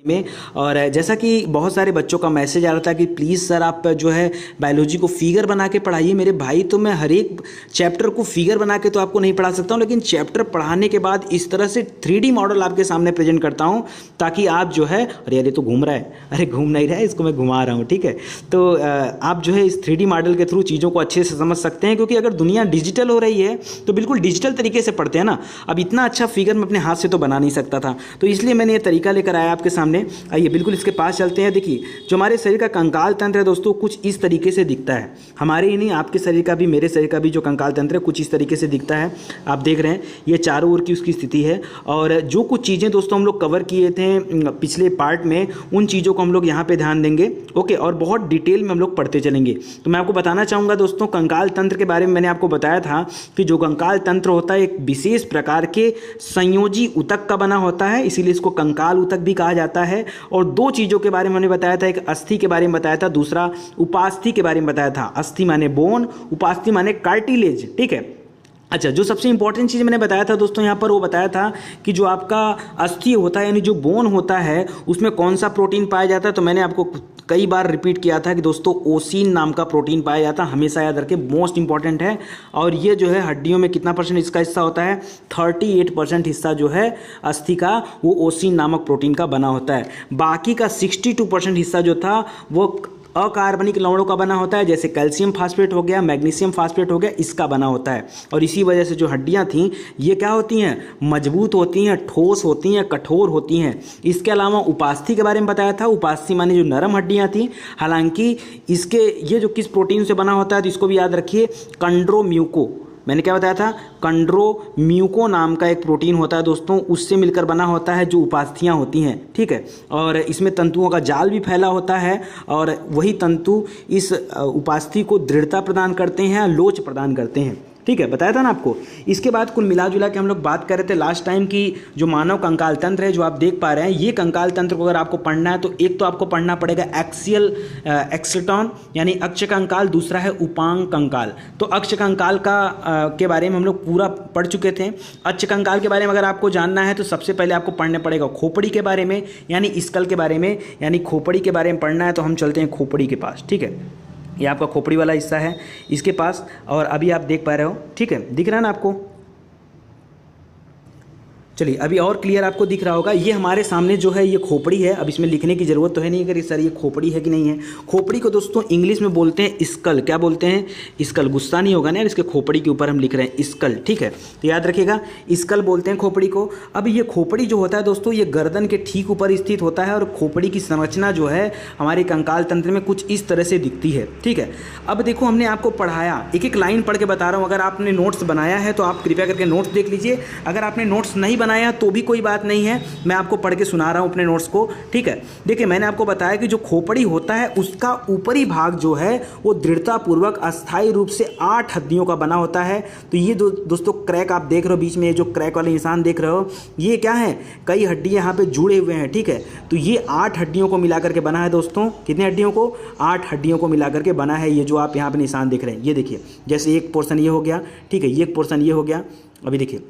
में। और जैसा कि बहुत सारे बच्चों का मैसेज आ रहा था कि प्लीज़ सर आप जो है बायोलॉजी को फिगर बना के पढ़ाइए। मेरे भाई तो मैं हर एक चैप्टर को फिगर बना के तो आपको नहीं पढ़ा सकता हूँ, लेकिन चैप्टर पढ़ाने के बाद इस तरह से 3D मॉडल आपके सामने प्रेजेंट करता हूँ ताकि आप जो है, अरे अरे तो घूम रहा है, अरे घूम नहीं रहा है, इसको मैं घुमा रहा हूँ, ठीक है। तो आप जो है इस 3D मॉडल के थ्रू चीज़ों को अच्छे से समझ सकते हैं, क्योंकि अगर दुनिया डिजिटल हो रही है तो बिल्कुल डिजिटल तरीके से पढ़ते हैं ना। अब इतना अच्छा फिगर मैं अपने हाथ से तो बना नहीं सकता था, तो इसलिए मैंने ये तरीका लेकर आया आपके सामने। आइए बिल्कुल इसके पास चलते हैं। देखिए जो हमारे शरीर का कंकाल तंत्र है दोस्तों, कुछ इस तरीके से दिखता है। हमारे ही नहीं, आपके शरीर का भी, मेरे शरीर का भी जो कंकाल तंत्र है कुछ इस तरीके से दिखता है। आप देख रहे हैं ये चारों ओर की उसकी स्थिति है। और जो कुछ चीज़ें दोस्तों हम लोग कवर किए थे पिछले पार्ट में, उन चीज़ों को हम लोग यहाँ पे ध्यान देंगे, ओके। और बहुत डिटेल में हम लोग पढ़ते चलेंगे। तो मैं आपको बताना चाहूँगा दोस्तों, कंकाल तंत्र के बारे में मैंने आपको बताया था कि जो कंकाल तंत्र होता है एक विशेष प्रकार के संयोजी ऊतक का बना होता है, इसीलिए इसको कंकाल ऊतक भी कहा जाता है। और दो चीज़ों के बारे में मैंने बताया था, एक अस्थि के बारे में बताया था, दूसरा उपास्थि के बारे में बताया था। अस्थि माने बोन, उपास्थि माने कार्टिलेज, ठीक है। अच्छा, जो सबसे इंपॉर्टेंट चीज़ मैंने बताया था दोस्तों यहाँ पर, वो बताया था कि जो आपका अस्थि होता है यानी जो बोन होता है उसमें कौन सा प्रोटीन पाया जाता है। तो मैंने आपको कई बार रिपीट किया था कि दोस्तों ओसिन नाम का प्रोटीन पाया जाता है, हमेशा याद रखें, मोस्ट इंपॉर्टेंट है। और ये जो है हड्डियों में कितना % इसका हिस्सा होता है, 38% हिस्सा जो है अस्थि का वो ओसिन नामक प्रोटीन का बना होता है। बाकी का 62% हिस्सा जो था वो अकार्बनिक लवणों का बना होता है, जैसे कैल्शियम फास्फेट हो गया, मैग्नीशियम फास्फेट हो गया, इसका बना होता है। और इसी वजह से जो हड्डियां थी ये क्या होती हैं, मजबूत होती हैं, ठोस होती हैं, कठोर होती हैं। इसके अलावा उपास्थि के बारे में बताया था, उपास्थि माने जो नरम हड्डियां थी। हालांकि इसके ये जो किस प्रोटीन से बना होता है तो इसको भी याद रखिए, कंड्रोम्यूको, मैंने क्या बताया था, कंड्रोम्यूको नाम का एक प्रोटीन होता है दोस्तों, उससे मिलकर बना होता है जो उपास्थियाँ होती हैं, ठीक है। और इसमें तंतुओं का जाल भी फैला होता है और वही तंतु इस उपास्थि को दृढ़ता प्रदान करते हैं, लोच प्रदान करते हैं, ठीक है, बताया था ना आपको। इसके बाद कुल मिला जुला के हम लोग बात कर रहे थे लास्ट टाइम की जो मानव कंकाल तंत्र है, जो आप देख पा रहे हैं, ये कंकाल तंत्र को अगर आपको पढ़ना है तो एक तो आपको पढ़ना पड़ेगा एक्सियल एक्सटॉन यानी अक्ष कंकाल, दूसरा है उपांग कंकाल। तो अक्ष कंकाल का के बारे में हम लोग पूरा पढ़ चुके थे। अक्ष कंकाल के बारे में अगर आपको जानना है तो सबसे पहले आपको पढ़ने पड़ेगा खोपड़ी के बारे में, यानी स्कल के बारे में, यानी खोपड़ी के बारे में पढ़ना है तो हम चलते हैं खोपड़ी के पास, ठीक है। ये आपका खोपड़ी वाला हिस्सा है इसके पास, और अभी आप देख पा रहे हो, ठीक है, दिख रहा है ना आपको। चलिए अभी और क्लियर आपको दिख रहा होगा। ये हमारे सामने जो है ये खोपड़ी है। अब इसमें लिखने की ज़रूरत तो है नहीं कि सर ये खोपड़ी है कि नहीं है। खोपड़ी को दोस्तों इंग्लिश में बोलते हैं स्कल। क्या बोलते हैं, स्कल। गुस्सा नहीं होगा ना यार, इसके खोपड़ी के ऊपर हम लिख रहे हैं स्कल, ठीक है, तो याद रखिएगा स्कल बोलते हैं खोपड़ी को। अब ये खोपड़ी जो होता है दोस्तों ये गर्दन के ठीक ऊपर स्थित होता है और खोपड़ी की संरचना जो है हमारे कंकाल तंत्र में कुछ इस तरह से दिखती है, ठीक है। अब देखो हमने आपको पढ़ाया, एक एक लाइन पढ़ के बता रहा हूँ। अगर आपने नोट्स बनाया है तो आप कृपया करके नोट्स देख लीजिए। अगर आपने नोट्स नहीं बनाया तो भी कोई बात नहीं है, मैं आपको पढ़ के सुना रहा हूं अपने नोट्स को, ठीक है। देखिए मैंने आपको बताया कि जो खोपड़ी होता है उसका ऊपरी भाग जो है वो दृढ़ता पूर्वक अस्थायी रूप से 8 हड्डियों का बना होता है। तो ये दोस्तों क्रैक आप देख रहे हो बीच में, जो क्रैक वाले निशान देख रहे हो, ये क्या है, कई हड्डियां यहाँ पे जुड़े हुए हैं, ठीक है। तो ये 8 हड्डियों को मिलाकर के बना है दोस्तों। कितने हड्डियों को, 8 हड्डियों को मिलाकर के बना है। ये जो आप यहाँ पे निशान देख रहे हैं, ये देखिए, जैसे एक पोर्शन ये हो गया, ठीक है, ये एक पोर्शन ये हो गया, अभी देखिए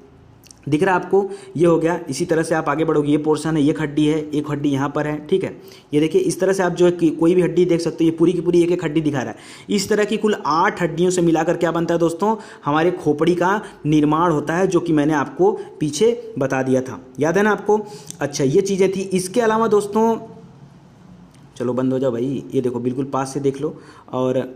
दिख रहा है आपको, ये हो गया। इसी तरह से आप आगे बढ़ोगे, ये पोर्शन है, ये हड्डी है, एक हड्डी यहाँ पर है, ठीक है। ये देखिए इस तरह से आप जो है कि कोई भी हड्डी देख सकते हो, ये पूरी की पूरी एक एक हड्डी दिखा रहा है। इस तरह की कुल 8 हड्डियों से मिलाकर क्या बनता है दोस्तों, हमारे खोपड़ी का निर्माण होता है, जो कि मैंने आपको पीछे बता दिया था, याद है ना आपको। अच्छा ये चीज़ें थी। इसके अलावा दोस्तों, चलो बंद हो जाओ भाई, ये देखो बिल्कुल पास से देख लो, और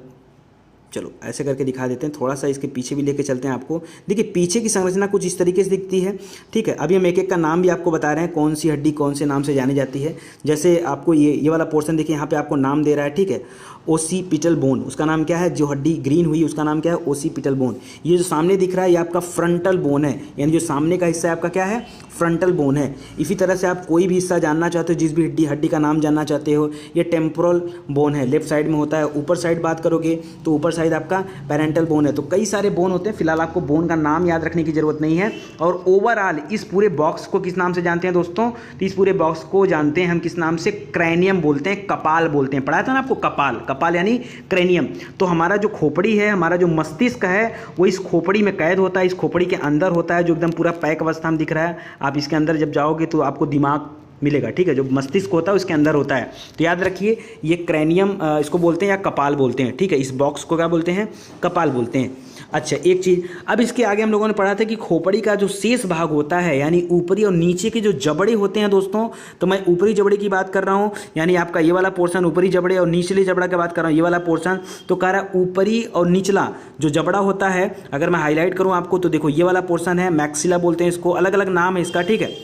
चलो ऐसे करके दिखा देते हैं, थोड़ा सा इसके पीछे भी लेके चलते हैं आपको। देखिए पीछे की संरचना कुछ इस तरीके से दिखती है, ठीक है। अभी हम एक एक का नाम भी आपको बता रहे हैं, कौन सी हड्डी कौन से नाम से जानी जाती है। जैसे आपको ये वाला पोर्शन देखिए, यहाँ पे आपको नाम दे रहा है, ठीक है, ओसीपिटल बोन, उसका नाम क्या है, जो हड्डी ग्रीन हुई उसका नाम क्या है, ओसीपिटल बोन। ये जो सामने दिख रहा है ये आपका फ्रंटल बोन है, यानी जो सामने का हिस्सा है आपका क्या है, फ्रंटल बोन है। इसी तरह से आप कोई भी हिस्सा जानना चाहते हो, जिस भी हड्डी का नाम जानना चाहते हो, ये टेम्पोरल बोन है, लेफ्ट साइड में होता है। ऊपर साइड बात करोगे तो ऊपर साइड आपका पैरेंटल बोन है। तो कई सारे बोन होते हैं, फिलहाल आपको बोन का नाम याद रखने की जरूरत नहीं है। और ओवरऑल इस पूरे बॉक्स को किस नाम से जानते हैं दोस्तों, तो इस पूरे बॉक्स को जानते हैं हम किस नाम से, क्रैनियम बोलते हैं, कपाल बोलते हैं। पढ़ाया था ना आपको, कपाल, कपाल यानी क्रैनियम। तो हमारा जो खोपड़ी है, हमारा जो मस्तिष्क है, वो इस खोपड़ी में कैद होता है, इस खोपड़ी के अंदर होता है, जो एकदम पूरा पैक अवस्था में दिख रहा है। आप इसके अंदर जब जाओगे तो आपको दिमाग मिलेगा, ठीक है, जो मस्तिष्क होता है उसके अंदर होता है। तो याद रखिए ये क्रैनियम इसको बोलते हैं या कपाल बोलते हैं, ठीक है, इस बॉक्स को क्या बोलते हैं, कपाल बोलते हैं। अच्छा एक चीज़, अब इसके आगे हम लोगों ने पढ़ा था कि खोपड़ी का जो शेष भाग होता है यानी ऊपरी और नीचे के जो जबड़े होते हैं दोस्तों, तो मैं ऊपरी जबड़े की बात कर रहा हूँ, यानी आपका ये वाला पोर्शन ऊपरी जबड़े, और निचले जबड़ा की बात कर रहा हूँ ये वाला पोर्शन। तो कह रहा है ऊपरी और निचला जो जबड़ा होता है, अगर मैं हाईलाइट करूँ आपको तो देखो ये वाला पोर्शन है, मैक्सिला बोलते हैं इसको, अलग अलग नाम है इसका, ठीक है।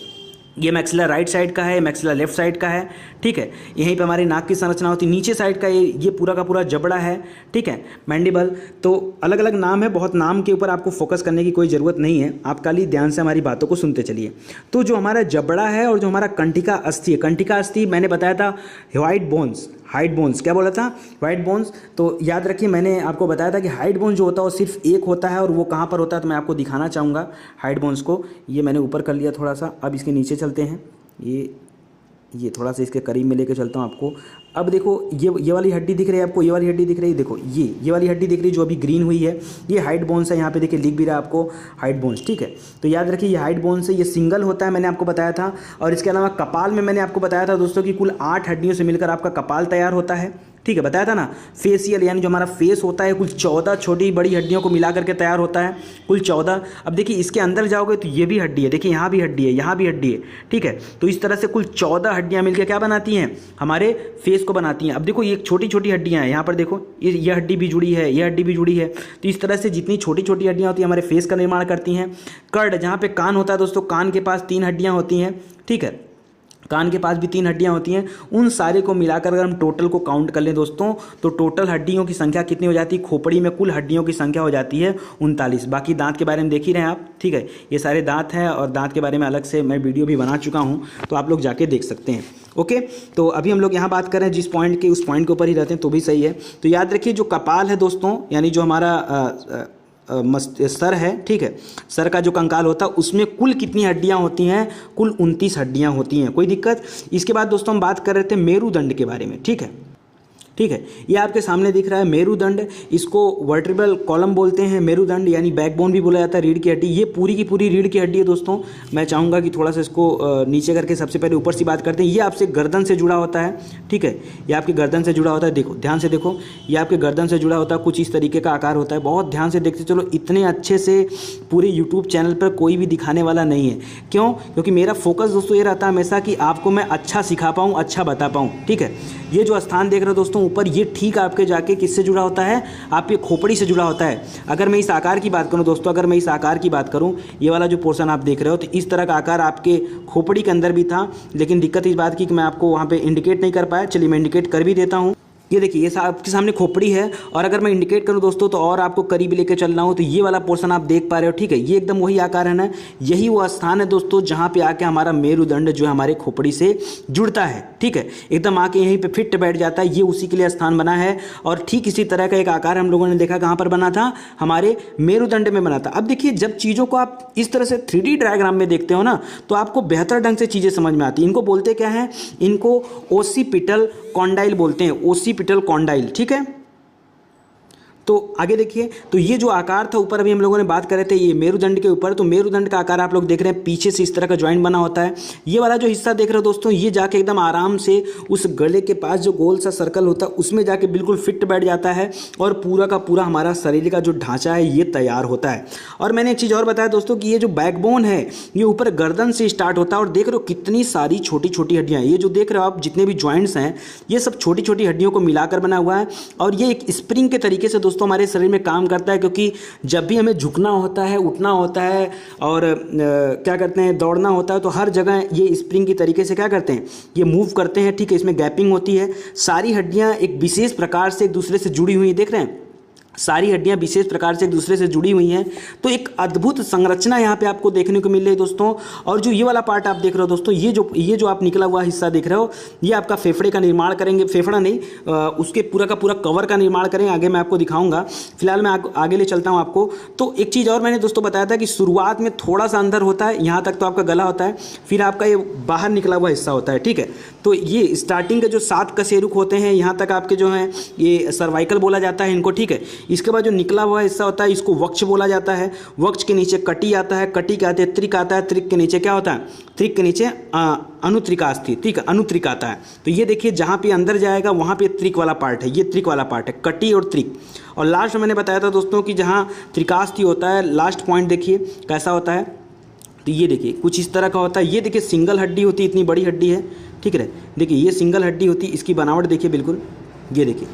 ये मैक्सिला राइट साइड का है, मैक्सिला लेफ्ट साइड का है, ठीक है। यहीं पे हमारी नाक की संरचना होती है। नीचे साइड का ये पूरा का पूरा जबड़ा है, ठीक है, मैंडिबल। तो अलग अलग नाम है, बहुत नाम के ऊपर आपको फोकस करने की कोई ज़रूरत नहीं है, आप खाली ध्यान से हमारी बातों को सुनते चलिए। तो जो हमारा जबड़ा है और जो हमारा कंटिका अस्थि है, कंटिका अस्थि मैंने बताया था हाइट बोन्स, हाइट बोन्स क्या बोला था, वाइट बोन्स। तो याद रखिए मैंने आपको बताया था कि हाइट बोन जो होता है वो सिर्फ एक होता है, और वो कहाँ पर होता है तो मैं आपको दिखाना चाहूँगा हाइट बोन्स को। ये मैंने ऊपर कर लिया थोड़ा सा, अब इसके नीचे चलते हैं, ये थोड़ा सा इसके करीब में लेके चलता हूँ आपको। अब देखो ये वाली हड्डी दिख रही है आपको, ये वाली हड्डी दिख रही है, देखो ये वाली हड्डी दिख रही है जो अभी ग्रीन हुई है, ये हाइट बोन्स है। यहाँ पे देखिए लिख भी रहा है आपको हाइट बोन्स, ठीक है। तो याद रखिए ये हाइट बोन्स है, ये सिंगल होता है, मैंने आपको बताया था। और इसके अलावा कपाल में मैंने आपको बताया था दोस्तों कि कुल 8 हड्डियों से मिलकर आपका कपाल तैयार होता है, ठीक है, बताया था ना। फेसियल यानी जो हमारा फेस होता है कुल 14 छोटी बड़ी हड्डियों को मिला करके तैयार होता है, कुल 14। अब देखिए इसके अंदर जाओगे तो ये भी हड्डी है, देखिए यहाँ भी हड्डी है, यहाँ भी हड्डी है, ठीक है। तो इस तरह से कुल 14 हड्डियाँ मिलकर क्या बनाती हैं, हमारे फेस को बनाती हैं। अब देखो ये छोटी छोटी हड्डियाँ हैं, यहाँ पर देखो ये हड्डी भी जुड़ी है, ये हड्डी भी जुड़ी है। तो इस तरह से जितनी छोटी छोटी हड्डियाँ होती हैं हमारे फेस का निर्माण करती हैं। कर्ड, जहाँ पे कान होता है दोस्तों, कान के पास 3 हड्डियाँ होती हैं, ठीक है, कान के पास भी 3 हड्डियां होती हैं। उन सारे को मिलाकर अगर हम टोटल को काउंट कर लें दोस्तों, तो टोटल हड्डियों की संख्या कितनी हो जाती है, खोपड़ी में कुल हड्डियों की संख्या हो जाती है 39। बाकी दांत के बारे में देख ही रहे हैं आप, ठीक है, ये सारे दांत हैं, और दांत के बारे में अलग से मैं वीडियो भी बना चुका हूँ, तो आप लोग जाके देख सकते हैं। ओके, तो अभी हम लोग यहाँ बात कर रहे हैं जिस पॉइंट के, उस पॉइंट के ऊपर ही रहते हैं तो भी सही है। तो याद रखिए जो कपाल है दोस्तों, यानी जो हमारा सर है, ठीक है, सर का जो कंकाल होता है उसमें कुल कितनी हड्डियां होती हैं, कुल 29 हड्डियां होती हैं, कोई दिक्कत। इसके बाद दोस्तों हम बात कर रहे थे मेरुदंड के बारे में, ठीक है, ठीक है। ये आपके सामने दिख रहा है मेरुदंड, इसको वर्टेब्रल कॉलम बोलते हैं, मेरुदंड यानी बैकबोन भी बोला जाता है, रीढ़ की हड्डी। ये पूरी की पूरी रीढ़ की हड्डी है दोस्तों। मैं चाहूँगा कि थोड़ा सा इसको नीचे करके सबसे पहले ऊपर से बात करते हैं। ये आपसे गर्दन से जुड़ा होता है, ठीक है, ये आपके गर्दन से जुड़ा होता है। देखो ध्यान से देखो, ये आपके गर्दन से जुड़ा होता है, कुछ इस तरीके का आकार होता है। बहुत ध्यान से देखते चलो, इतने अच्छे से पूरे यूट्यूब चैनल पर कोई भी दिखाने वाला नहीं है। क्यों? क्योंकि मेरा फोकस दोस्तों ये रहता है हमेशा कि आपको मैं अच्छा सिखा पाऊँ, अच्छा बता पाऊँ, ठीक है। ये जो स्थान देख रहे हो दोस्तों ऊपर, ये ठीक आपके जाके किससे जुड़ा होता है, आपके खोपड़ी से जुड़ा होता है। अगर मैं इस आकार की बात करूं दोस्तों, अगर मैं इस आकार की बात करूं, ये वाला जो पोर्शन आप देख रहे हो, तो इस तरह का आकार आपके खोपड़ी के अंदर भी था, लेकिन दिक्कत इस बात की कि मैं आपको वहाँ पे इंडिकेट नहीं कर पाया। चलिए मैं इंडिकेट कर भी देता हूँ। ये देखिए ये आपके सामने खोपड़ी है, और अगर मैं इंडिकेट करूं दोस्तों तो और आपको करीब लेके चल रहा हूं, तो ये वाला पोर्शन आप देख पा रहे हो, ठीक है। ये एकदम वही आकार है ना, यही वो स्थान है दोस्तों जहां पे आके हमारा मेरुदंड जो है हमारे खोपड़ी से जुड़ता है, ठीक है, एकदम आके यहीं पे फिट बैठ जाता है। ये उसी के लिए स्थान बना है, और ठीक इसी तरह का एक आकार हम लोगों ने देखा कहाँ पर बना था, हमारे मेरुदंड में बना था। अब देखिए जब चीज़ों को आप इस तरह से 3D डायग्राम में देखते हो ना, तो आपको बेहतर ढंग से चीज़ें समझ में आती हैं। इनको बोलते क्या है, इनको ओसिपिटल कॉन्डाइल बोलते हैं, ओसिपिटल कॉन्डाइल, ठीक है। तो आगे देखिए, तो ये जो आकार था ऊपर अभी हम लोगों ने बात कर रहे थे, ये मेरुदंड के ऊपर, तो मेरुदंड का आकार आप लोग देख रहे हैं पीछे से इस तरह का ज्वाइंट बना होता है। ये वाला जो हिस्सा देख रहे हो दोस्तों, ये जाके एकदम आराम से उस गले के पास जो गोल सा सर्कल होता है उसमें जाके बिल्कुल फिट बैठ जाता है, और पूरा का पूरा हमारा शरीर का जो ढांचा है ये तैयार होता है। और मैंने एक चीज़ और बताया दोस्तों कि ये जो बैकबोन है ये ऊपर गर्दन से स्टार्ट होता है, और देख रहे हो कितनी सारी छोटी छोटी हड्डियाँ, ये जो देख रहे हो आप जितने भी ज्वाइंट्स हैं ये सब छोटी छोटी हड्डियों को मिलाकर बना हुआ है। और ये एक स्प्रिंग के तरीके से दोस्तों हमारे शरीर में करता है, क्योंकि जब भी हमें झुकना होता है, उठना होता है, और क्या करते हैं, दौड़ना होता है, तो हर जगह ये स्प्रिंग की तरीके से क्या करते हैं, ये मूव करते हैं, ठीक है। इसमें गैपिंग होती है, सारी हड्डियां एक विशेष प्रकार से एक दूसरे से जुड़ी हुई, देख रहे हैं, सारी हड्डियां विशेष प्रकार से एक दूसरे से जुड़ी हुई हैं। तो एक अद्भुत संरचना यहाँ पे आपको देखने को मिल रही है दोस्तों। और जो ये वाला पार्ट आप देख रहे हो दोस्तों, ये जो आप निकला हुआ हिस्सा देख रहे हो, ये आपका फेफड़े का निर्माण करेंगे, फेफड़ा नहीं, उसके पूरा का पूरा कवर का निर्माण करेंगे, आगे मैं आपको दिखाऊंगा। फिलहाल मैं आगे ले चलता हूँ आपको। तो एक चीज़ और मैंने दोस्तों बताया था कि शुरुआत में थोड़ा सा अंदर होता है, यहाँ तक तो आपका गला होता है, फिर आपका ये बाहर निकला हुआ हिस्सा होता है, ठीक है। तो ये स्टार्टिंग के जो 7 कशेरुक होते हैं, यहाँ तक आपके जो हैं ये सर्वाइकल बोला जाता है इनको, ठीक है। इसके बाद जो निकला हुआ हिस्सा होता है इसको वक्ष बोला जाता है। वक्ष के नीचे कटी आता है, कटी के आते त्रिक आता है, त्रिक के नीचे क्या होता है, त्रिक के नीचे अनुत्रिकास्थि, ठीक है, अनुत्रिक आता है। तो ये देखिए जहाँ पे अंदर जाएगा वहाँ पे त्रिक वाला पार्ट है, ये त्रिक वाला पार्ट है, कटी और त्रिक। और लास्ट मैंने बताया था दोस्तों कि जहाँ त्रिकास्थि होता है, लास्ट पॉइंट देखिए कैसा होता है। तो ये देखिए कुछ इस तरह का होता है। ये देखिए सिंगल हड्डी होती है, इतनी बड़ी हड्डी है, ठीक है। देखिए ये सिंगल हड्डी होती है, इसकी बनावट देखिए बिल्कुल, ये देखिए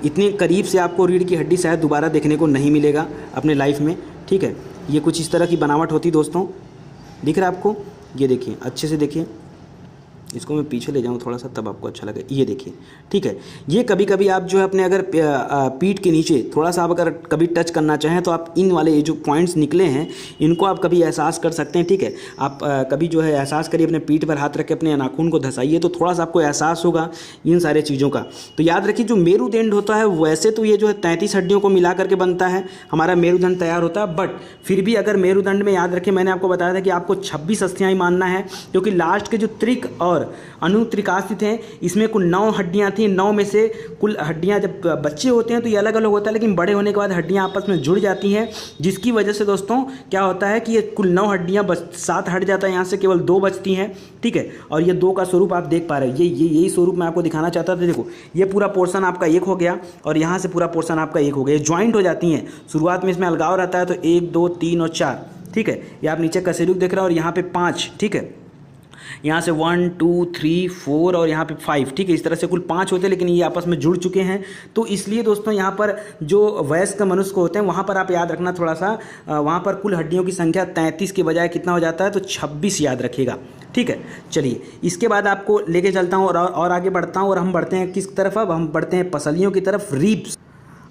इतने करीब से आपको रीढ़ की हड्डी शायद दोबारा देखने को नहीं मिलेगा अपने लाइफ में, ठीक है। ये कुछ इस तरह की बनावट होती है दोस्तों, दिख रहा है आपको, ये देखिए अच्छे से देखिए, इसको मैं पीछे ले जाऊँ थोड़ा सा तब आपको अच्छा लगे, ये देखिए, ठीक है। ये कभी कभी आप जो है अपने अगर पीठ के नीचे थोड़ा सा आप अगर कभी टच करना चाहें तो आप इन वाले ये जो पॉइंट्स निकले हैं इनको आप कभी एहसास कर सकते हैं, ठीक है। आप कभी जो है एहसास करिए, अपने पीठ पर हाथ रख के अपने नाखून को धसाइए तो थोड़ा सा आपको एहसास होगा इन सारे चीज़ों का। तो याद रखिए जो मेरुदंड होता है वैसे तो ये जो है 33 हड्डियों को मिला करके बनता है हमारा मेरुदंड तैयार होता है, बट फिर भी अगर मेरुदंड में याद रखिए मैंने आपको बताया था कि आपको 26 अस्थियाँ ही मानना है, क्योंकि लास्ट के जो त्रिक और अनुत्रिकास्थि थे इसमें कुल 9 हड्डियां थी। 9 में से कुल हड्डियां जब बच्चे होते हैं तो ये अलग अलग होता है, लेकिन बड़े होने के बाद हड्डियां आपस में जुड़ जाती हैं, जिसकी वजह से दोस्तों क्या होता है कि ये कुल 9 हड्डियां 7 हट जाता है, यहाँ से केवल 2 बचती हैं, ठीक है। और ये 2 का स्वरूप आप देख पा रहे हो, यही स्वरूप मैं आपको दिखाना चाहता था। देखो ये पूरा पोर्शन आपका एक हो गया और यहाँ से पूरा पोर्शन आपका एक हो गया, ज्वाइंट हो जाती हैं। शुरुआत में इसमें अलगाव रहता है तो 1 2 3 और 4, ठीक है। ये आप नीचे कसेरुक देख रहे हो और यहाँ पे 5, ठीक है। यहाँ से 1 2 3 4 और यहाँ पे 5, ठीक है। इस तरह से कुल 5 होते हैं, लेकिन ये आपस में जुड़ चुके हैं। तो इसलिए दोस्तों यहाँ पर जो वयस्क मनुष्य को होते हैं वहाँ पर आप याद रखना थोड़ा सा, वहाँ पर कुल हड्डियों की संख्या 33 के बजाय कितना हो जाता है, तो 26 याद रखिएगा, ठीक है। चलिए इसके बाद आपको लेके चलता हूँ और आगे बढ़ता हूँ, और हम बढ़ते हैं किस तरफ, अब हम बढ़ते हैं पसलियों की तरफ, रीब्स।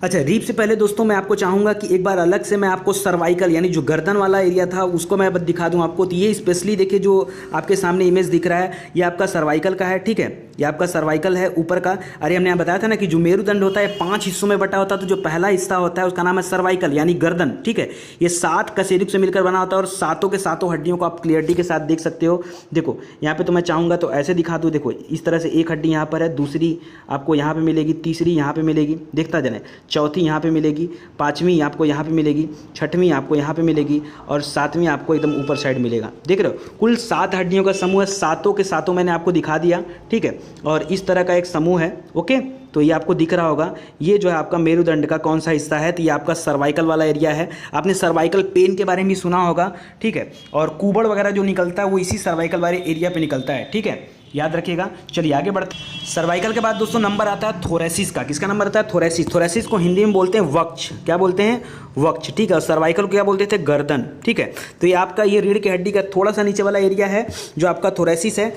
अच्छा, रीप से पहले दोस्तों मैं आपको चाहूँगा कि एक बार अलग से मैं आपको सर्वाइकल यानी जो गर्दन वाला एरिया था उसको मैं दिखा दूँ आपको। तो ये स्पेशली देखिए जो आपके सामने इमेज दिख रहा है ये आपका सर्वाइकल का है, ठीक है। ये आपका सर्वाइकल है ऊपर का। अरे हमने यहाँ बताया था ना कि जो मेरुदंड होता है 5 हिस्सों में बटा होता है, तो जो पहला हिस्सा होता है उसका नाम है सर्वाइकल यानी गर्दन, ठीक है। ये 7 कशेरुक से मिलकर बना होता है और सातों के सातों हड्डियों को आप क्लियरिटी के साथ देख सकते हो। देखो यहाँ पे तो मैं चाहूँगा तो ऐसे दिखा दूँ, देखो इस तरह से एक हड्डी यहाँ पर है, दूसरी आपको यहाँ पे मिलेगी, तीसरी यहाँ पे मिलेगी, देखता जाए, चौथी यहाँ पे मिलेगी, 5वीं आपको यहाँ पे मिलेगी, 6वीं आपको यहाँ पे मिलेगी और 7वीं आपको एकदम ऊपर साइड मिलेगा। देख रहे हो कुल 7 हड्डियों का समूह है, सातों के सातों मैंने आपको दिखा दिया, ठीक है। और इस तरह का एक समूह है, ओके। तो ये आपको दिख रहा होगा, ये जो है आपका मेरुदंड का कौन सा हिस्सा है, तो ये आपका सर्वाइकल वाला एरिया है। आपने सर्वाइकल पेन के बारे में भी सुना होगा, ठीक है। और कुबड़ वगैरह जो निकलता है वो इसी सर्वाइकल वाले एरिया पे निकलता है, ठीक है, याद रखिएगा। चलिए आगे बढ़ते हैं। सर्वाइकल के बाद दोस्तों नंबर आता है थोरेसिस का। किसका नंबर आता है? थोरेसिस। थोरेसिस को हिंदी में बोलते हैं वक्ष। क्या बोलते हैं? वक्ष, ठीक है। और सर्वाइकल को क्या बोलते थे? गर्दन, ठीक है। तो ये आपका ये रीढ़ की हड्डी का थोड़ा सा नीचे वाला एरिया है जो आपका थोरेसिस है।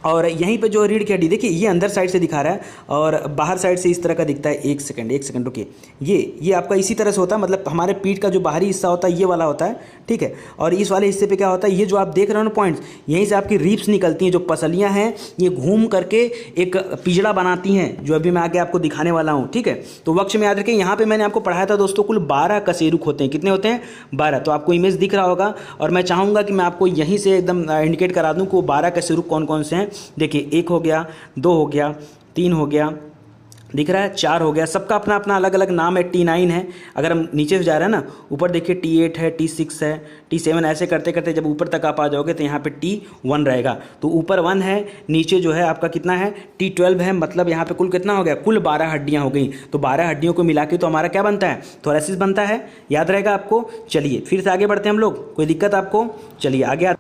और यहीं पे जो रीढ़ की हड्डी देखिए ये अंदर साइड से दिखा रहा है और बाहर साइड से इस तरह का दिखता है। एक सेकंड रुकिए, ये आपका इसी तरह से होता है, मतलब हमारे पीठ का जो बाहरी हिस्सा होता है ये वाला होता है, ठीक है। और इस वाले हिस्से पे क्या होता है, ये जो आप देख रहे हो ना पॉइंट्स, यहीं से आपकी रीप्स निकलती हैं। जो पसलियाँ हैं ये घूम करके एक पिजड़ा बनाती हैं, जो अभी मैं आगे आपको दिखाने वाला हूँ, ठीक है। तो वक्ष में याद रखें, यहाँ पर मैंने आपको पढ़ाया था दोस्तों कुल 12 कशेरुक होते हैं। कितने होते हैं? 12। तो आपको इमेज दिख रहा होगा और मैं चाहूँगा कि मैं आपको यहीं से एकदम इंडिकेट करा दूँ कि वो 12 कशेरुक कौन कौन से हैं। देखिए 1 हो गया, 2 हो गया, 3 हो गया, दिख रहा है, 4 हो गया। सबका अपना अपना अलग अलग नाम है। T9 है, अगर हम नीचे से जा रहे हैं ना, ऊपर देखिए T8 है, T6 है, T7, ऐसे करते करते जब ऊपर तक आप आ जाओगे तो यहाँ पे T1 रहेगा। तो ऊपर 1 है, नीचे जो है आपका कितना है? T12 है। मतलब यहाँ पे कुल कितना हो गया? कुल 12 हड्डियाँ हो गई। तो 12 हड्डियों को मिला के तो हमारा क्या बनता है? थोरेसिस बनता है। याद रहेगा आपको। चलिए फिर से आगे बढ़ते हैं हम लोग, कोई दिक्कत आपको? चलिए आगे।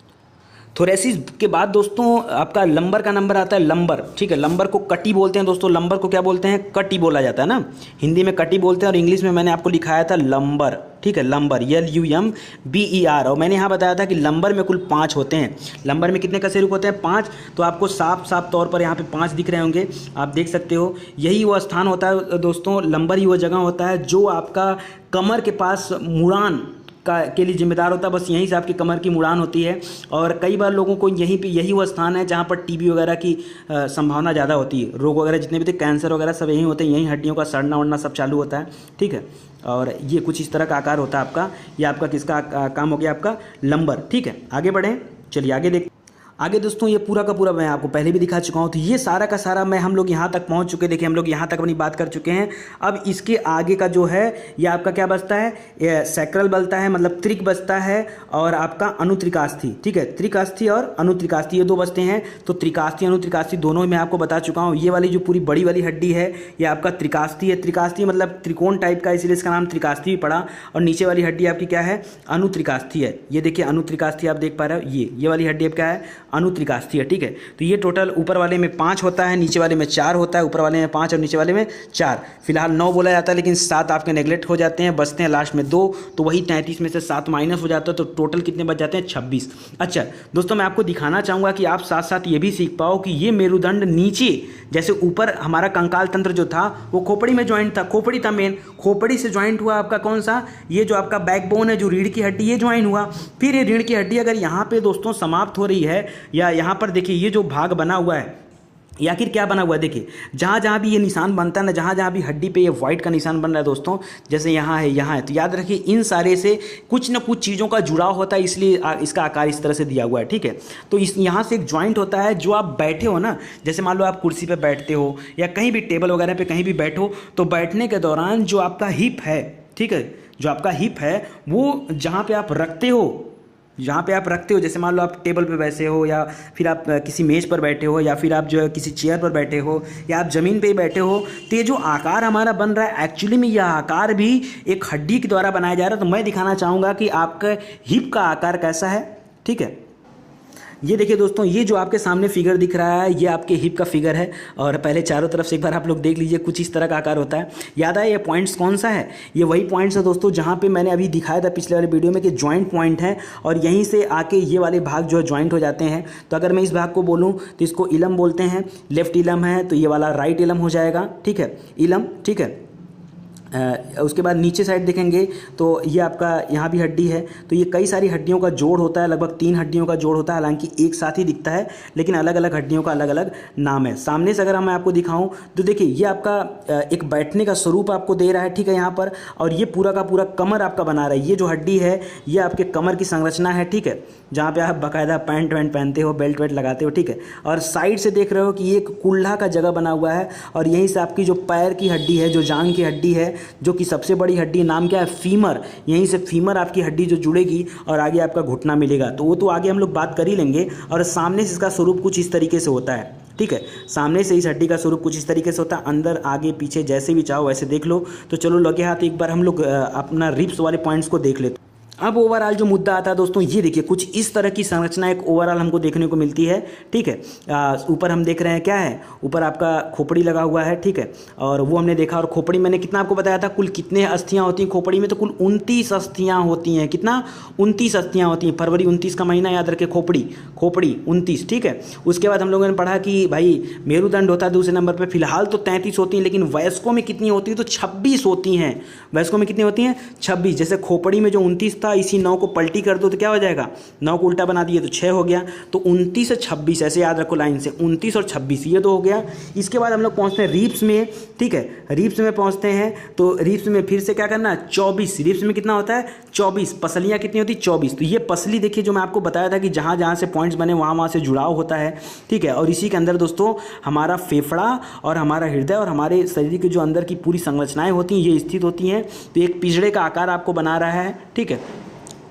थोरेसिस के बाद दोस्तों आपका लंबर का नंबर आता है, लंबर, ठीक है। लंबर को कटी बोलते हैं दोस्तों। लंबर को क्या बोलते हैं? कटी बोला जाता है ना, हिंदी में कटी बोलते हैं और इंग्लिश में मैंने आपको लिखाया था लंबर, ठीक है। Lumbar, LUMBER। और मैंने यहाँ बताया था कि लंबर में कुल 5 होते हैं। लंबर में कितने कशेरुक होते हैं? 5। तो आपको साफ तौर पर यहाँ पे 5 दिख रहे होंगे, आप देख सकते हो। यही वो स्थान होता है दोस्तों, लंबर ही वो जगह होता है जो आपका कमर के पास मुड़ान के लिए जिम्मेदार होता है। बस यहीं से आपकी कमर की मुड़ान होती है। और कई बार लोगों को यही वो स्थान है जहाँ पर TB वगैरह की संभावना ज़्यादा होती है। रोग वगैरह जितने भी थे, कैंसर वगैरह सब यहीं होते हैं, यहीं हड्डियों का सड़ना उड़ना सब चालू होता है, ठीक है। और ये कुछ इस तरह का आकार होता है आपका। ये आपका किसका काम हो गया? आपका लंबर, ठीक है। आगे बढ़ें, चलिए आगे देख। आगे दोस्तों ये पूरा का पूरा मैं आपको पहले भी दिखा चुका हूँ। तो ये सारा का सारा मैं हम लोग यहाँ तक पहुँच चुके, देखिए हम लोग यहाँ तक अपनी बात कर चुके हैं। अब इसके आगे का जो है ये आपका क्या बचता है, ये सैक्रल बचता है, मतलब त्रिक बचता है, और आपका अनुत्रिकास्थी, ठीक है, त्रिकास्थी और अनुत्रिकास्थी ये दो बचते हैं। तो त्रिकास्थी अनुत्रिकास्थी दोनों मैं आपको बता चुका हूँ। ये वाली जो पूरी बड़ी वाली हड्डी है ये आपका त्रिकास्थी है। त्रिकास्थी मतलब त्रिकोण टाइप का, इसलिए इसका नाम त्रिकास्थी भी पड़ा। और नीचे वाली हड्डी आपकी क्या है, अनुत्रिकास्थी है। ये देखिए अनुत्रिकास्थी आप देख पा रहे हो, ये वाली हड्डी अब क्या है, अनुत्रिकास्थी है, ठीक है। तो ये टोटल ऊपर वाले में 5 होता है, नीचे वाले में 4 होता है, ऊपर वाले में 5 और नीचे वाले में 4। फिलहाल 9 बोला जाता है, लेकिन 7 आपके नेगलेक्ट हो जाते हैं, बचते हैं लास्ट में 2। तो वही 33 में से 7 माइनस हो जाता है, तो टोटल कितने बच जाते हैं, 26। अच्छा दोस्तों, मैं आपको दिखाना चाहूँगा कि आप साथ साथ ये भी सीख पाओ कि ये मेरुदंड नीचे, जैसे ऊपर हमारा कंकाल तंत्र जो था वो खोपड़ी में ज्वाइंट था, खोपड़ी था मेन, खोपड़ी से ज्वाइंट हुआ आपका कौन सा, ये जो आपका बैकबोन है, जो रीढ़ की हड्डी, ये ज्वाइन हुआ। फिर ये रीढ़ की हड्डी अगर यहाँ पे दोस्तों समाप्त हो रही है, या यहाँ पर देखिए ये जो भाग बना हुआ है, या आखिर क्या बना हुआ है, देखिए जहाँ जहाँ भी ये निशान बनता है ना, जहाँ जहाँ भी हड्डी पे ये वाइट का निशान बन रहा है दोस्तों, जैसे यहाँ है, यहाँ है, तो याद रखिए इन सारे से कुछ ना कुछ चीज़ों का जुड़ाव होता है, इसलिए इसका आकार इस तरह से दिया हुआ है, ठीक है। तो इस यहाँ से एक जॉइंट होता है, जो आप बैठे हो ना, जैसे मान लो आप कुर्सी पर बैठते हो या कहीं भी टेबल वगैरह पर कहीं भी बैठो, तो बैठने के दौरान जो आपका हिप है, ठीक है, जो आपका हिप है वो जहाँ पे आप रखते हो, जहाँ पे आप रखते हो, जैसे मान लो आप टेबल पे बैठे हो, या फिर आप किसी मेज़ पर बैठे हो, या फिर आप जो है किसी चेयर पर बैठे हो, या आप ज़मीन पे ही बैठे हो, तो ये जो आकार हमारा बन रहा है, एक्चुअली में यह आकार भी एक हड्डी के द्वारा बनाया जा रहा है। तो मैं दिखाना चाहूँगा कि आपका हिप का आकार कैसा है, ठीक है। ये देखिए दोस्तों, ये जो आपके सामने फिगर दिख रहा है, ये आपके हिप का फिगर है। और पहले चारों तरफ से एक बार आप लोग देख लीजिए, कुछ इस तरह का आकार होता है। याद आया ये पॉइंट्स कौन सा है, ये वही पॉइंट्स है दोस्तों जहाँ पे मैंने अभी दिखाया था पिछले वाले वीडियो में कि जॉइंट पॉइंट है, और यहीं से आके ये वाले भाग जो है जॉइंट हो जाते हैं। तो अगर मैं इस भाग को बोलूँ तो इसको इलम बोलते हैं, लेफ्ट इलम है तो ये वाला राइट इलम हो जाएगा, ठीक है, इलम, ठीक है। उसके बाद नीचे साइड देखेंगे तो ये आपका यहाँ भी हड्डी है। तो ये कई सारी हड्डियों का जोड़ होता है, लगभग 3 हड्डियों का जोड़ होता है, हालांकि एक साथ ही दिखता है, लेकिन अलग अलग हड्डियों का अलग अलग नाम है। सामने से अगर मैं आपको दिखाऊं तो देखिए ये आपका एक बैठने का स्वरूप आपको दे रहा है, ठीक है, यहाँ पर। और ये पूरा का पूरा कमर आपका बना रहा है। ये जो हड्डी है ये आपके कमर की संरचना है, ठीक है, जहाँ पे आप बाकायदा पैंट वैंट पहनते हो, बेल्ट वेल्ट लगाते हो, ठीक है। और साइड से देख रहे हो कि ये एक कुल्ला का जगह बना हुआ है, और यहीं से आपकी जो पैर की हड्डी है, जो जांघ की हड्डी है, जो कि सबसे बड़ी हड्डी, नाम क्या है, फीमर, यहीं से फीमर आपकी हड्डी जो जुड़ेगी, और आगे आपका घुटना मिलेगा। तो वो तो आगे हम लोग बात कर ही लेंगे। और सामने से इसका स्वरूप कुछ इस तरीके से होता है, ठीक है, सामने से इस हड्डी का स्वरूप कुछ इस तरीके से होता है, अंदर आगे पीछे जैसे भी चाहो वैसे देख लो। तो चलो लगे हाथ एक बार हम लोग अपना रिब्स वाले पॉइंट्स को देख लेते। अब ओवरऑल जो मुद्दा आता है दोस्तों, ये देखिए कुछ इस तरह की संरचना एक ओवरऑल हमको देखने को मिलती है, ठीक है। ऊपर हम देख रहे हैं क्या है, ऊपर आपका खोपड़ी लगा हुआ है, ठीक है, और वो हमने देखा। और खोपड़ी मैंने कितना आपको बताया था, कुल कितने अस्थियां होती हैं खोपड़ी में, तो कुल 29 अस्थियां होती हैं। कितना, 29 अस्थियां होती हैं। फरवरी 29 का महीना याद रखे, खोपड़ी 29, ठीक है। उसके बाद हम लोगों ने पढ़ा कि भाई मेरुदंड होता है दूसरे नंबर पर, फिलहाल तो 33 होती हैं, लेकिन वयस्कों में कितनी होती है, तो 26 होती हैं। वयस्कों में कितनी होती हैं, 26। जैसे खोपड़ी में जो 29 था, इसी 9 को पलटी कर दो तो क्या हो जाएगा, 9 को उल्टा बना दिए तो 6 हो गया। तो 29 और 26 ऐसे याद रखो लाइन से, 29 और 26 ये तो हो गया। इसके बाद हम लोग पहुंचते हैं रिब्स में, ठीक है, रिब्स में पहुंचते हैं। तो रिब्स में फिर से क्या करना, 24। रिब्स में कितना होता है, 24। पसलियां कितनी होती, 24। तो ये पसली देखिए जो मैं आपको बताया था कि जहां जहां से पॉइंट्स बने वहां से जुड़ाव होता है, ठीक है। और इसी के अंदर दोस्तों हमारा फेफड़ा और हमारा हृदय और हमारे शरीर के जो अंदर की पूरी संरचनाएं होती हैं ये स्थित होती हैं। तो एक पिजड़े का आकार आपको बना रहा है, ठीक है।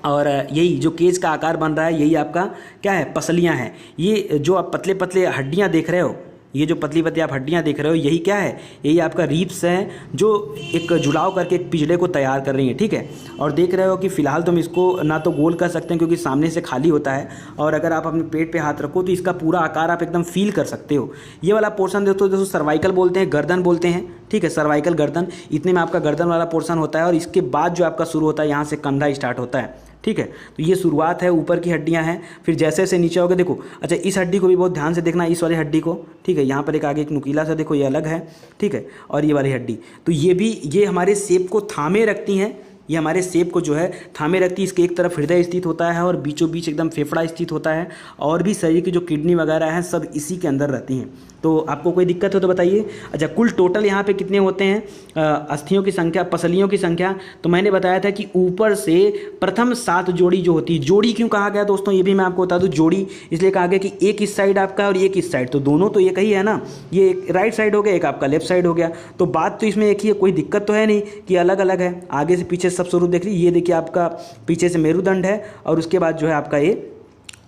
और यही जो केज का आकार बन रहा है यही आपका क्या है, पसलियां हैं। ये जो आप पतले पतले हड्डियां देख रहे हो, ये जो पतली पतली आप हड्डियां देख रहे हो यही क्या है, यही आपका रीप्स है, जो एक जुड़ाव करके एक पिजड़े को तैयार कर रही है, ठीक है। और देख रहे हो कि फिलहाल तुम इसको ना तो गोल कर सकते हैं क्योंकि सामने से खाली होता है, और अगर आप अपने पेट पे हाथ रखो तो इसका पूरा आकार आप एकदम फील कर सकते हो। ये वाला पोर्शन दोस्तों सर्वाइकल बोलते हैं, गर्दन बोलते हैं, ठीक है, सर्वाइकल गर्दन, इतने में आपका गर्दन वाला पोर्शन होता है। और इसके बाद जो आपका शुरू होता है यहाँ से कंधा स्टार्ट होता है, ठीक है। तो ये शुरुआत है, ऊपर की हड्डियां हैं। फिर जैसे जैसे नीचे होगे देखो, अच्छा इस हड्डी को भी बहुत ध्यान से देखना, इस वाली हड्डी को, ठीक है, यहाँ पर एक आगे एक नुकीला सा देखो, ये अलग है, ठीक है। और ये वाली हड्डी, तो ये भी ये हमारे शेप को थामे रखती हैं, ये हमारे सेप को जो है थामे रखती है। इसके एक तरफ हृदय स्थित होता है और बीचों बीच एकदम फेफड़ा स्थित होता है, और भी शरीर की जो किडनी वगैरह हैं सब इसी के अंदर रहती हैं। तो आपको कोई दिक्कत हो तो बताइए। अच्छा, कुल टोटल यहाँ पे कितने होते हैं अस्थियों की संख्या, पसलियों की संख्या? तो मैंने बताया था कि ऊपर से प्रथम 7 जोड़ी जो होती है, जोड़ी क्यों कहा गया दोस्तों ये भी मैं आपको बता दूं। जोड़ी इसलिए कहा गया कि एक इस साइड आपका और एक इस साइड, तो दोनों तो एक ही है ना, ये एक राइट साइड हो गया, एक आपका लेफ्ट साइड हो गया, तो बात तो इसमें एक ही है, कोई दिक्कत तो है नहीं कि अलग अलग है। आगे से पीछे सब स्वरूप देख लीजिए, ये देखिए आपका पीछे से मेरुदंड है और उसके बाद जो है आपका ये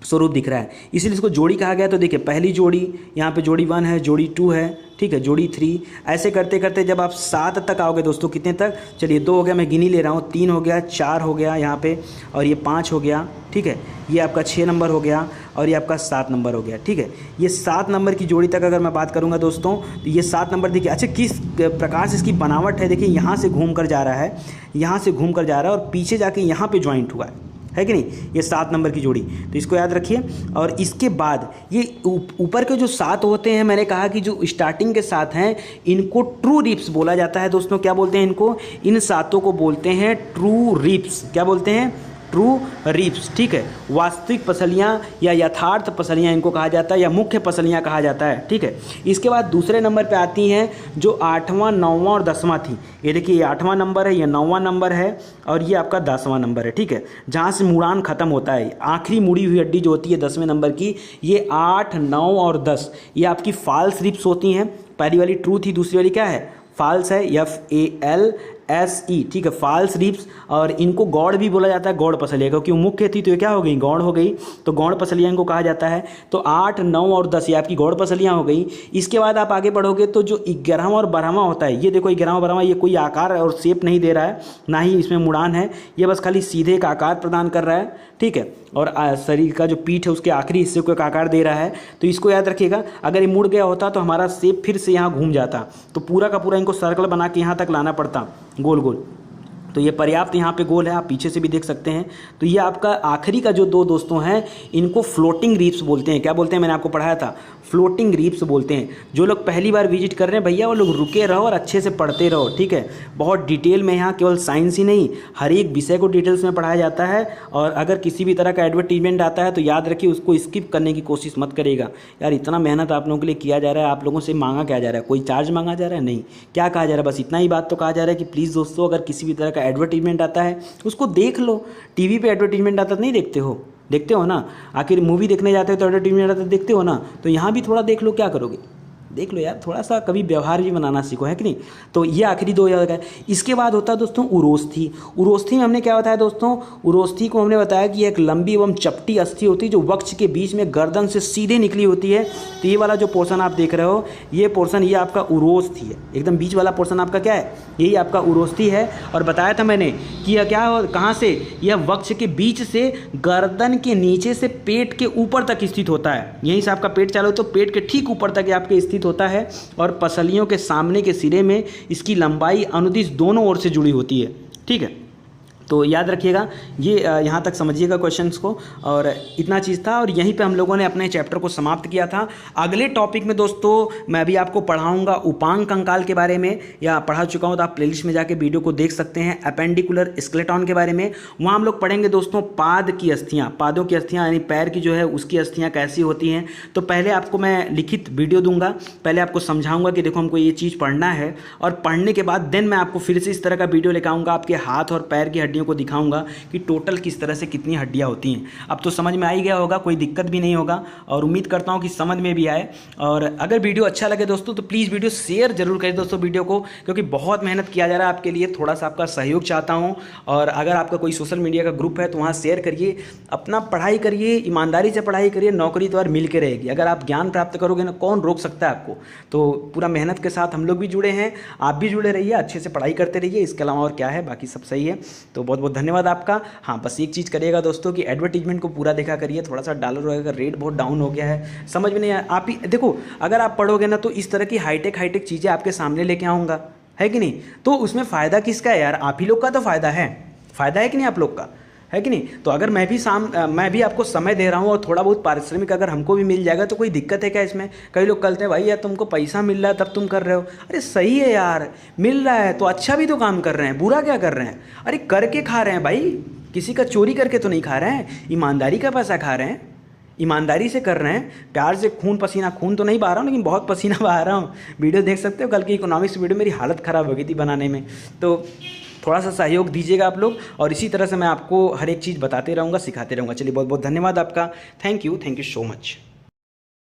स्वरूप दिख रहा है, इसीलिए इसको जोड़ी कहा गया। तो देखिए पहली जोड़ी यहाँ पे जोड़ी 1 है, जोड़ी 2 है, ठीक है, जोड़ी 3, ऐसे करते करते जब आप 7 तक आओगे दोस्तों, कितने तक, चलिए 2 हो गया, मैं गिनी ले रहा हूँ, 3 हो गया, 4 हो गया यहाँ पे, और ये 5 हो गया, ठीक है, ये आपका 6 नंबर हो गया, और ये आपका 7 नंबर हो गया, ठीक है। ये 7 नंबर की जोड़ी तक अगर मैं बात करूँगा दोस्तों, तो ये 7 नंबर देखिए। अच्छा, किस प्रकार से इसकी बनावट है, देखिए यहाँ से घूम कर जा रहा है, यहाँ से घूम कर जा रहा है और पीछे जाके यहाँ पे ज्वाइंट हुआ है कि नहीं, ये 7 नंबर की जोड़ी, तो इसको याद रखिए। और इसके बाद ये ऊपर के जो 7 होते हैं, मैंने कहा कि जो स्टार्टिंग के 7 हैं इनको ट्रू रिप्स बोला जाता है दोस्तों। क्या बोलते हैं इनको? इन 7 को बोलते हैं ट्रू रिप्स। क्या बोलते हैं? ट्रू रिप्स, ठीक है। वास्तविक पसलियाँ या यथार्थ पसलियाँ इनको कहा जाता है, या मुख्य पसलियाँ कहा जाता है, ठीक है। इसके बाद दूसरे नंबर पे आती हैं जो 8वां, 9वां और 10वां थी। ये देखिए, ये 8वां नंबर है, ये 9वां नंबर है, और ये आपका 10वां नंबर है, ठीक है, जहाँ से मुड़ान खत्म होता है। आखिरी मुड़ी हुई हड्डी जो होती है 10वें नंबर की, ये 8, 9 और 10 ये आपकी फॉल्स रिप्स होती हैं। पहली वाली ट्रू थी, दूसरी वाली क्या है? फॉल्स है, FALSE, ठीक है, फॉल्स रिप्स। और इनको गौड़ भी बोला जाता है, गौड़ पसलियाँ, क्योंकि वो मुख्य थी तो ये क्या हो गई? गौड़ हो गई, तो गौड़ पसलियाँ इनको कहा जाता है। तो 8, 9 और 10 ये आपकी गौड़ पसलियाँ हो गई। इसके बाद आप आगे बढ़ोगे तो जो 11वां और 12वां होता है, ये देखो 11वां 12वां, ये कोई आकार और शेप नहीं दे रहा है, ना ही इसमें मुड़ान है, ये बस खाली सीधे एक आकार प्रदान कर रहा है, ठीक है। और शरीर का जो पीठ है उसके आखिरी हिस्से को एक आकार दे रहा है, तो इसको याद रखिएगा। अगर ये मुड़ गया होता तो हमारा शेप फिर से यहाँ घूम जाता, तो पूरा का पूरा इनको सर्कल बना के यहाँ तक लाना पड़ता, गोल गोल। तो ये पर्याप्त यहाँ पे गोल है, आप पीछे से भी देख सकते हैं। तो ये आपका आखिरी का जो 2 दोस्तों हैं, इनको फ्लोटिंग रिप्स बोलते हैं। क्या बोलते हैं? मैंने आपको पढ़ाया था, फ्लोटिंग रिप्स बोलते हैं। जो लोग पहली बार विजिट कर रहे हैं भैया, वो लोग रुके रहो और अच्छे से पढ़ते रहो, ठीक है। बहुत डिटेल में यहाँ केवल साइंस ही नहीं, हर एक विषय को डिटेल्स में पढ़ाया जाता है। और अगर किसी भी तरह का एडवर्टीजमेंट आता है तो याद रखिए उसको स्किप करने की कोशिश मत करिएगा। यार इतना मेहनत आप लोगों के लिए किया जा रहा है, आप लोगों से मांगा क्या जा रहा है? कोई चार्ज मांगा जा रहा है? नहीं। क्या कहा जा रहा है? बस इतना ही बात तो कहा जा रहा है कि प्लीज़ दोस्तों, अगर किसी भी तरह का एडवर्टीजमेंट आता है उसको देख लो। टीवी पे एडवर्टीजमेंट आता तो नहीं देखते हो? देखते हो ना। आखिर मूवी देखने जाते हो तो एडवर्टीजमेंट आता तो देखते हो ना। तो यहाँ भी थोड़ा देख लो, क्या करोगे? देख लो यार, थोड़ा सा कभी व्यवहार भी बनाना सीखो, है कि नहीं। तो ये आखिरी 2 याद है। इसके बाद होता है दोस्तों उरोस्थी। उरोस्थी में हमने क्या बताया दोस्तों? उरोस्थी को हमने बताया कि एक लंबी एवं चपटी अस्थि होती है जो वक्ष के बीच में गर्दन से सीधे निकली होती है। तो ये वाला जो पोर्शन आप देख रहे हो, ये पोर्शन ये आपका उरोस्थी है। एकदम बीच वाला पोर्शन आपका क्या है? यही आपका उरोस्थी है। और बताया था मैंने कि यह क्या हो, कहाँ से? यह वक्ष के बीच से गर्दन के नीचे से पेट के ऊपर तक स्थित होता है। यहीं से आपका पेट चालू हो तो पेट के ठीक ऊपर तक आपके स्थित होता है। और पसलियों के सामने के सिरे में इसकी लंबाई अनुदिश दोनों ओर से जुड़ी होती है, ठीक है। तो याद रखिएगा, ये यहाँ तक समझिएगा क्वेश्चंस को। और इतना चीज़ था, और यहीं पे हम लोगों ने अपने चैप्टर को समाप्त किया था। अगले टॉपिक में दोस्तों मैं अभी आपको पढ़ाऊंगा उपांग कंकाल के बारे में, या पढ़ा चुका हूँ तो आप प्लेलिस्ट में जाके वीडियो को देख सकते हैं। अपेंडिकुलर स्केलेटन के बारे में वहाँ हम लोग पढ़ेंगे दोस्तों पाद की अस्थियाँ, पादों की अस्थियाँ यानी पैर की जो है उसकी अस्थियाँ कैसी होती हैं। तो पहले आपको मैं लिखित वीडियो दूंगा, पहले आपको समझाऊंगा कि देखो हमको ये चीज़ पढ़ना है, और पढ़ने के बाद देन मैं आपको फिर से इस तरह का वीडियो लेकर आऊँगा, आपके हाथ और पैर की हड्डियों को दिखाऊंगा कि टोटल किस तरह से कितनी हड्डियां होती हैं। अब तो समझ में आ ही गया होगा, कोई दिक्कत भी नहीं होगा, और उम्मीद करता हूं कि समझ में भी आए। और अगर वीडियो अच्छा लगे दोस्तों तो प्लीज़ वीडियो शेयर जरूर करें दोस्तों वीडियो को, क्योंकि बहुत मेहनत किया जा रहा है आपके लिए, थोड़ा सा आपका सहयोग चाहता हूँ। और अगर आपका कोई सोशल मीडिया का ग्रुप है तो वहाँ शेयर करिए, अपना पढ़ाई करिए, ईमानदारी से पढ़ाई करिए, नौकरी तो यार मिल के रहेगी। अगर आप ज्ञान प्राप्त करोगे ना, कौन रोक सकता है आपको। तो पूरा मेहनत के साथ हम लोग भी जुड़े हैं, आप भी जुड़े रहिए, अच्छे से पढ़ाई करते रहिए, इसके अलावा और क्या है, बाकी सब सही है। तो बहुत बहुत धन्यवाद आपका। हाँ, बस एक चीज़ करिएगा दोस्तों कि एडवर्टीजमेंट को पूरा देखा करिए। थोड़ा सा डॉलर का रेट बहुत डाउन हो गया है, समझ में नहीं आया। आप ही देखो, अगर आप पढ़ोगे ना तो इस तरह की हाईटेक चीज़ें आपके सामने लेके आऊँगा, है कि नहीं। तो उसमें फ़ायदा किसका है यार? आप ही लोग का तो फ़ायदा है कि नहीं आप लोग का, है कि नहीं। तो अगर मैं भी आपको समय दे रहा हूँ और थोड़ा बहुत पारिश्रमिक अगर हमको भी मिल जाएगा तो कोई दिक्कत है क्या इसमें। कई लोग कहते हैं भाई यार तुमको पैसा मिल रहा है तब तुम कर रहे हो। अरे सही है यार, मिल रहा है तो अच्छा भी तो काम कर रहे हैं, बुरा क्या कर रहे हैं। अरे करके खा रहे हैं भाई, किसी का चोरी करके तो नहीं खा रहे हैं, ईमानदारी का पैसा खा रहे हैं, ईमानदारी से कर रहे हैं, प्यार से। खून तो नहीं बहा रहा हूँ लेकिन बहुत पसीना बहा रहा हूँ। वीडियो देख सकते हो, कल की इकोनॉमिक्स वीडियो मेरी हालत ख़राब हो गई थी बनाने में। तो थोड़ा सा सहयोग दीजिएगा आप लोग, और इसी तरह से मैं आपको हर एक चीज़ बताते रहूँगा, सिखाते रहूँगा। चलिए बहुत बहुत धन्यवाद आपका। Thank you so much.